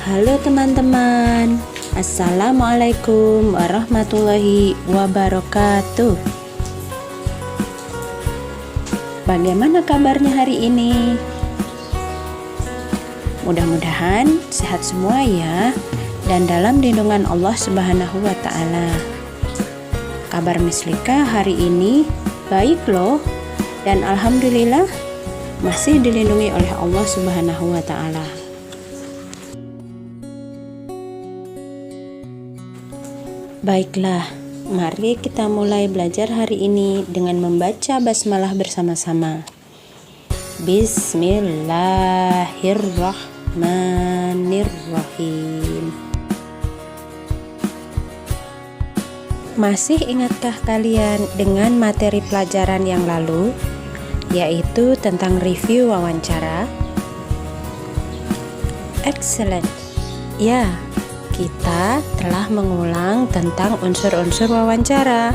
Halo teman-teman, Assalamualaikum warahmatullahi wabarakatuh. Bagaimana kabarnya hari ini? Mudah-mudahan sehat semua ya, dan dalam lindungan Allah Subhanahu wa Ta'ala. Kabar Mislika hari ini baik loh, dan alhamdulillah masih dilindungi oleh Allah Subhanahu wa Ta'ala. Baiklah, mari kita mulai belajar hari ini dengan membaca basmalah bersama-sama. Bismillahirrahmanirrahim. Masih ingatkah kalian dengan materi pelajaran yang lalu, yaitu tentang review wawancara? Excellent. Ya, kita telah mengulang tentang unsur-unsur wawancara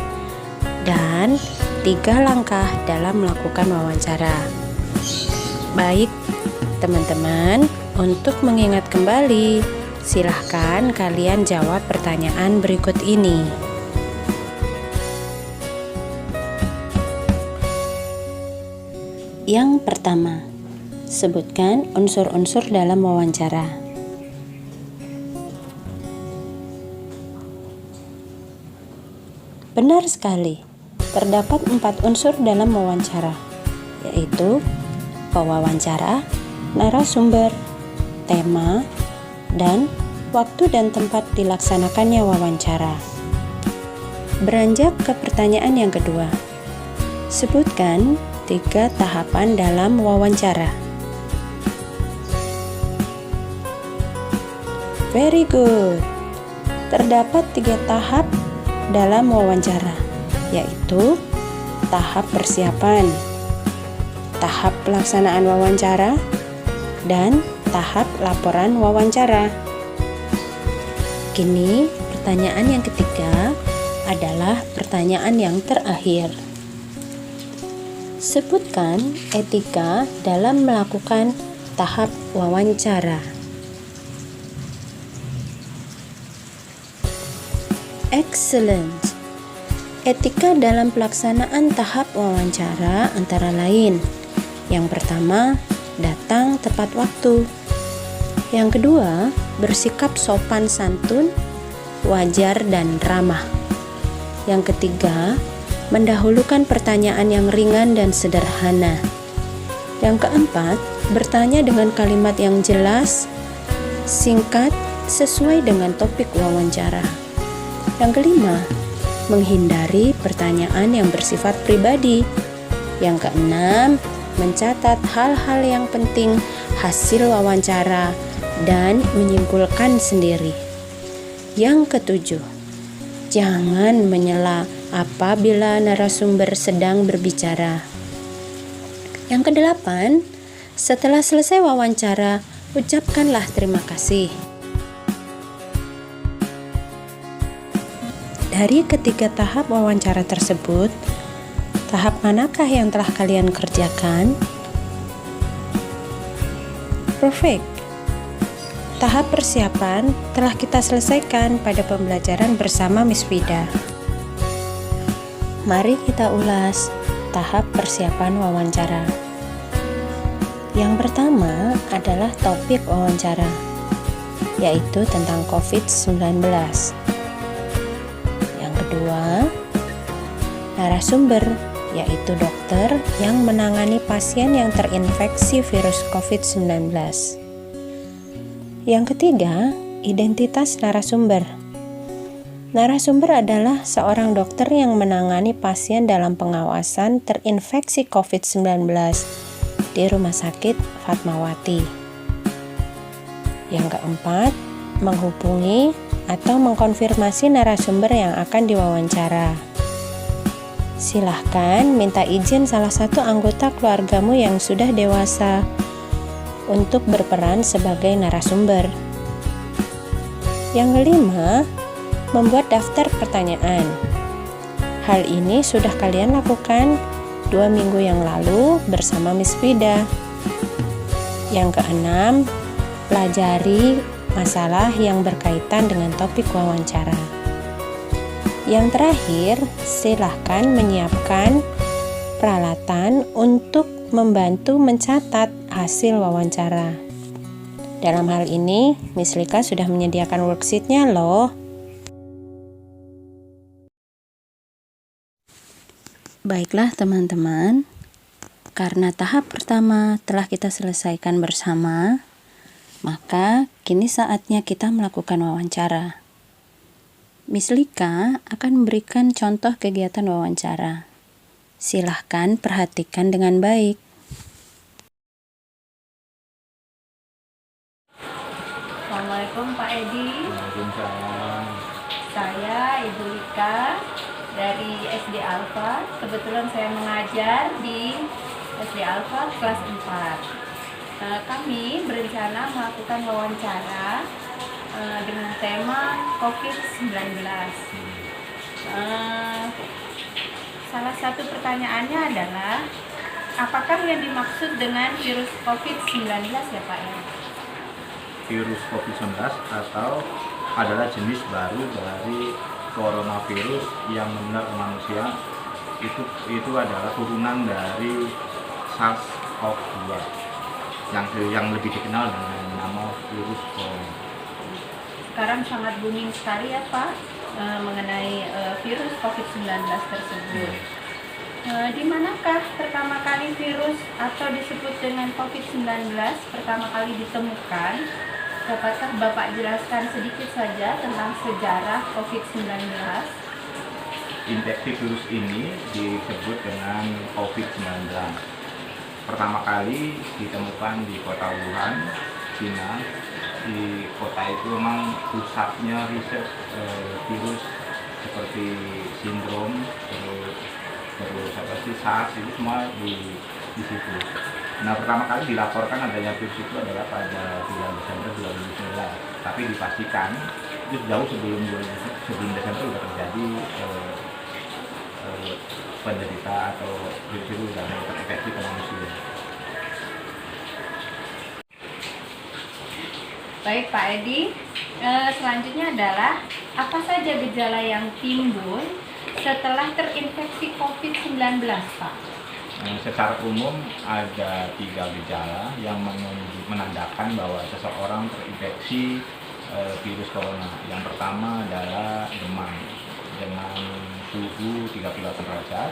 dan 3 langkah dalam melakukan wawancara. Baik, teman-teman, untuk mengingat kembali, silahkan kalian jawab pertanyaan berikut ini. Yang pertama, sebutkan unsur-unsur dalam wawancara. Benar sekali, terdapat 4 unsur dalam wawancara, yaitu pewawancara, narasumber, tema, dan waktu dan tempat dilaksanakannya wawancara. Beranjak ke pertanyaan yang kedua. Sebutkan 3 tahapan dalam wawancara. Very good. Terdapat 3 tahap dalam wawancara, yaitu tahap persiapan, tahap pelaksanaan wawancara, dan tahap laporan wawancara. Kini, pertanyaan yang ketiga adalah pertanyaan yang terakhir. Sebutkan etika dalam melakukan tahap wawancara. Excellent. Etika dalam pelaksanaan tahap wawancara antara lain: yang pertama, datang tepat waktu. Yang kedua, bersikap sopan santun, wajar dan ramah. Yang ketiga, mendahulukan pertanyaan yang ringan dan sederhana. Yang keempat, bertanya dengan kalimat yang jelas, singkat, sesuai dengan topik wawancara. Yang kelima, menghindari pertanyaan yang bersifat pribadi. Yang keenam, mencatat hal-hal yang penting hasil wawancara dan menyimpulkan sendiri. Yang ketujuh, jangan menyela apabila narasumber sedang berbicara. Yang kedelapan, setelah selesai wawancara, ucapkanlah terima kasih. Dari ketiga tahap wawancara tersebut, tahap manakah yang telah kalian kerjakan? Perfect. Tahap persiapan telah kita selesaikan pada pembelajaran bersama Miss Vida. Mari kita ulas tahap persiapan wawancara. Yang pertama adalah topik wawancara, yaitu tentang COVID-19. Yang kedua, narasumber, yaitu dokter yang menangani pasien yang terinfeksi virus COVID-19. Yang ketiga, identitas narasumber. Narasumber adalah seorang dokter yang menangani pasien dalam pengawasan terinfeksi COVID-19 di Rumah Sakit Fatmawati. Yang keempat, menghubungi atau mengkonfirmasi narasumber yang akan diwawancara. Silahkan minta izin salah satu anggota keluargamu yang sudah dewasa untuk berperan sebagai narasumber. Yang kelima, membuat daftar pertanyaan. Hal ini sudah kalian lakukan 2 minggu yang lalu bersama Miss Vida. Yang keenam, pelajari masalah yang berkaitan dengan topik wawancara. Yang terakhir, silahkan menyiapkan peralatan untuk membantu mencatat hasil wawancara. Dalam hal ini, Miss Lika sudah menyediakan worksheet-nya loh. Baiklah teman-teman, karena tahap pertama telah kita selesaikan bersama, maka kini saatnya kita melakukan wawancara. Miss Lika akan memberikan contoh kegiatan wawancara. Silahkan perhatikan dengan baik. Assalamualaikum Pak Edi. Waalaikumsalam. Saya Ibu Lika dari SD Alfa. Kebetulan saya mengajar di SD Alfa kelas 4. Kami berencana melakukan wawancara dengan tema COVID-19. Salah satu pertanyaannya adalah, apakah yang dimaksud dengan virus COVID-19 ya Pak ya? Virus COVID-19 atau adalah jenis baru dari coronavirus yang menular ke manusia. Itu adalah turunan dari SARS-CoV-2 yang lebih dikenal dengan nama virus corona. Sekarang sangat booming sekali ya Pak mengenai virus COVID-19 tersebut. Di manakah pertama kali virus atau disebut dengan COVID-19 pertama kali ditemukan? Dapatkah Bapak jelaskan sedikit saja tentang sejarah COVID-19? Infeksi virus ini disebut dengan COVID-19. Pertama kali ditemukan di kota Wuhan, China. Di kota itu memang pusatnya riset virus seperti sindrom, terus SARS, itu semua di situ. Nah, pertama kali dilaporkan adanya virus itu adalah pada bulan Desember 2019. Tapi dipastikan itu jauh sebelum Desember sudah terjadi penderita atau virus itu sudah terinfeksi ke manusia. Baik Pak Edi, selanjutnya adalah apa saja gejala yang timbul setelah terinfeksi COVID-19 Pak? Secara umum ada 3 gejala yang menandakan bahwa seseorang terinfeksi virus corona. Yang pertama adalah demam dengan suhu 38 derajat.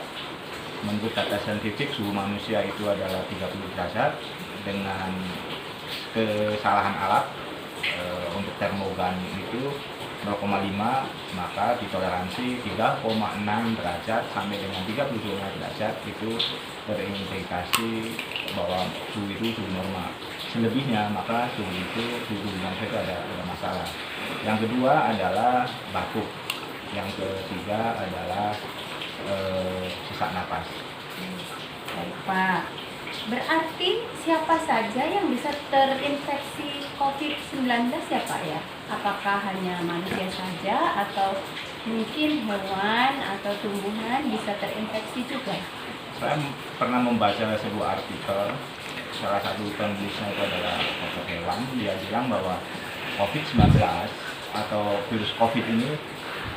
Menurut data saintifik, suhu manusia itu adalah 30 derajat. Dengan kesalahan alat untuk termogan itu 0,5, maka ditoleransi 3,6 derajat sampai dengan 35 derajat itu terindikasi bahwa suhu itu suhu normal. Selebihnya maka suhu manusia itu ada masalah. Yang kedua adalah batuk. Yang ketiga adalah sesak napas. Baik Pak, berarti siapa saja yang bisa terinfeksi COVID-19 ya Pak ya? Apakah hanya manusia saja atau mungkin hewan atau tumbuhan bisa terinfeksi juga? Saya pernah membaca sebuah artikel, salah satu penulisnya itu adalah dokter hewan. Dia bilang bahwa COVID-19 atau virus COVID ini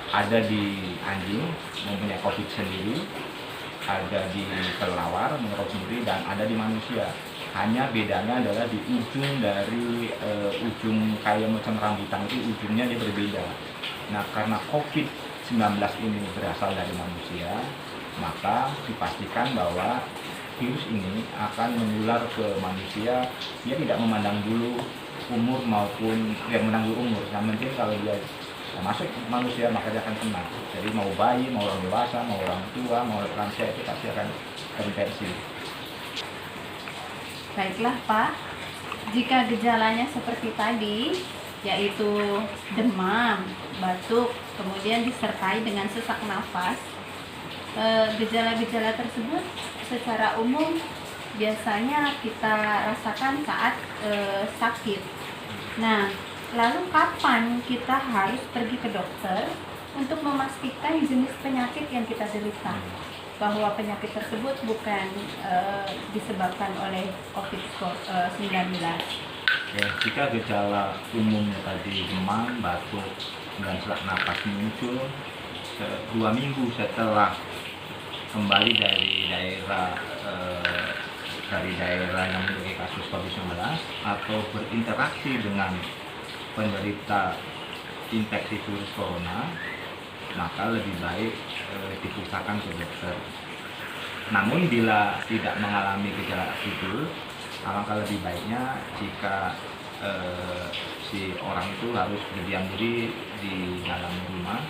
ada di anjing, mempunyai COVID sendiri, ada di kelelawar, menurut sendiri, dan ada di manusia. Hanya bedanya adalah di ujung dari ujung kayak macam rambutan itu ujungnya dia berbeda. Nah, karena COVID-19 ini berasal dari manusia, maka dipastikan bahwa virus ini akan menular ke manusia. Dia tidak memandang dulu umur maupun memandang dulu umur. Yang penting kalau dia masuk manusia maka dia akan kena. Jadi mau bayi, mau orang dewasa, mau orang tua, mau lansia itu pasti akan terinfeksi. Baiklah Pak, jika gejalanya seperti tadi, yaitu demam, batuk, kemudian disertai dengan sesak nafas, gejala-gejala tersebut secara umum biasanya kita rasakan saat sakit. Nah, lalu kapan kita harus pergi ke dokter untuk memastikan jenis penyakit yang kita derita, bahwa penyakit tersebut bukan disebabkan oleh COVID-19? Jika gejala umumnya tadi demam, batuk, dan sesak napas muncul 2 minggu setelah kembali dari daerah yang memiliki kasus COVID-19 atau berinteraksi dengan penderita infeksi virus corona, maka lebih baik diperiksakan ke dokter. Namun bila tidak mengalami gejala itu, alangkah lebih baiknya jika si orang itu harus berdiam diri di dalam rumah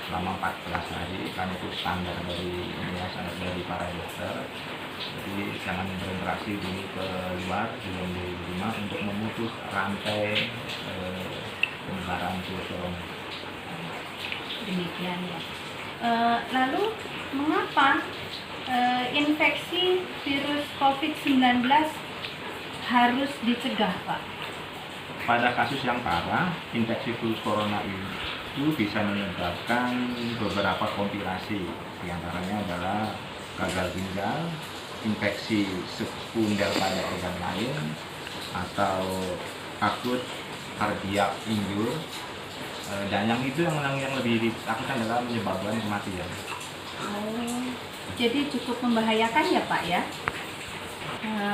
selama 14 hari, karena itu standar dari para dokter. Jadi jangan berinteraksi dulu ke luar, diam di rumah untuk memutus rantai penyebaran virus corona. Demikian ya. Lalu mengapa infeksi virus COVID-19 harus dicegah, Pak? Pada kasus yang parah, infeksi virus corona itu bisa menyebabkan beberapa komplikasi. Di antaranya adalah gagal ginjal, infeksi sekunder pada organ lain, atau akut cardiac injury, dan yang lebih ditakutkan adalah menyebabkan kematian. Jadi cukup membahayakan ya, Pak ya?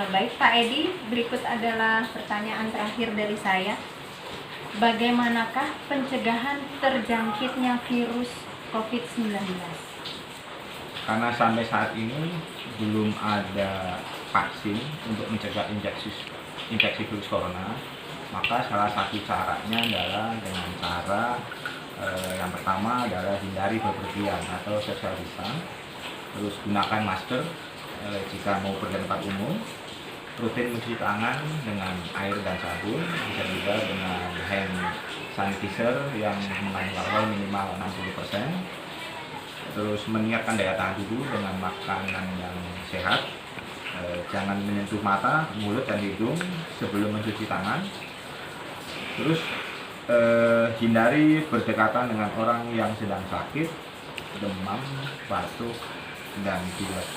Baik Pak Edi, berikut adalah pertanyaan terakhir dari saya. Bagaimanakah pencegahan terjangkitnya virus COVID-19? Karena sampai saat ini belum ada vaksin untuk mencegah infeksi virus corona, maka salah satu caranya adalah dengan cara yang pertama adalah hindari bepergian atau social distance, terus gunakan masker jika mau pergi tempat umum, rutin mencuci tangan dengan air dan sabun, bisa juga dengan hand sanitizer yang mengandung alkohol minimal 60%, terus meningkatkan daya tahan tubuh dengan makanan yang sehat, jangan menyentuh mata, mulut, dan hidung sebelum mencuci tangan, terus hindari berdekatan dengan orang yang sedang sakit, demam, batuk, dan pilek.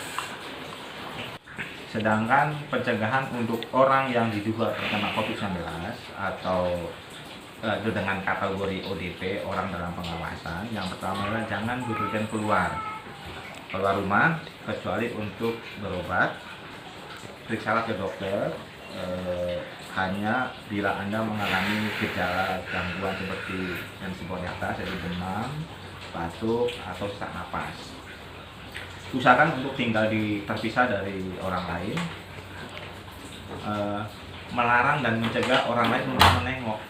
Sedangkan pencegahan untuk orang yang diduga terkena COVID-19 atau dengan kategori ODP, orang dalam pengawasan, yang pertama adalah jangan bepergian keluar rumah kecuali untuk berobat. Periksalah ke dokter hanya bila Anda mengalami gejala gangguan seperti yang disebut di atas, yaitu demam, batuk, atau sesak napas. Usahakan untuk tinggal terpisah dari orang lain, melarang dan mencegah orang lain untuk menengok,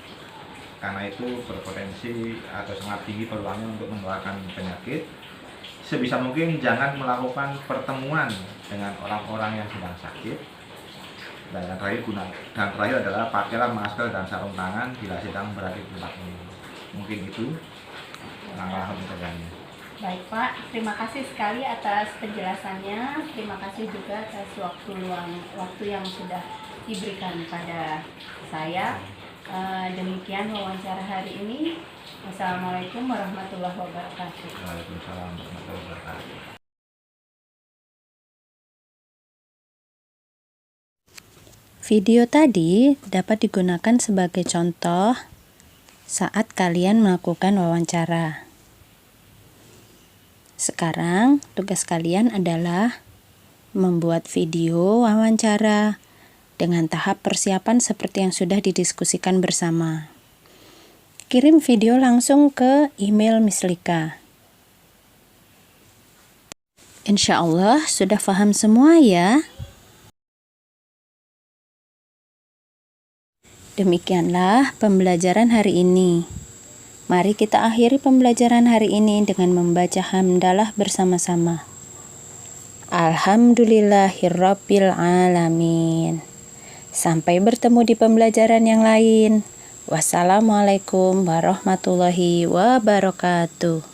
karena itu berpotensi atau sangat tinggi peluangnya untuk menularkan penyakit. Sebisa mungkin jangan melakukan pertemuan dengan orang-orang yang sedang sakit. Dan yang terakhir adalah pakailah masker dan sarung tangan bila sedang berada di tempat umum. Mungkin itu langkah mencegahnya. Baik Pak, terima kasih sekali atas penjelasannya. Terima kasih juga atas waktu yang sudah diberikan pada saya. Demikian wawancara hari ini. Wassalamualaikum warahmatullahi wabarakatuh. Waalaikumsalam warahmatullahi wabarakatuh. Video tadi dapat digunakan sebagai contoh saat kalian melakukan wawancara. Sekarang tugas kalian adalah membuat video wawancara dengan tahap persiapan seperti yang sudah didiskusikan bersama. Kirim video langsung ke email Miss Lika. Insya Allah sudah paham semua ya. Demikianlah pembelajaran hari ini. Mari kita akhiri pembelajaran hari ini dengan membaca hamdalah bersama-sama. Alhamdulillahirabbil alamin. Sampai bertemu di pembelajaran yang lain. Wassalamualaikum warahmatullahi wabarakatuh.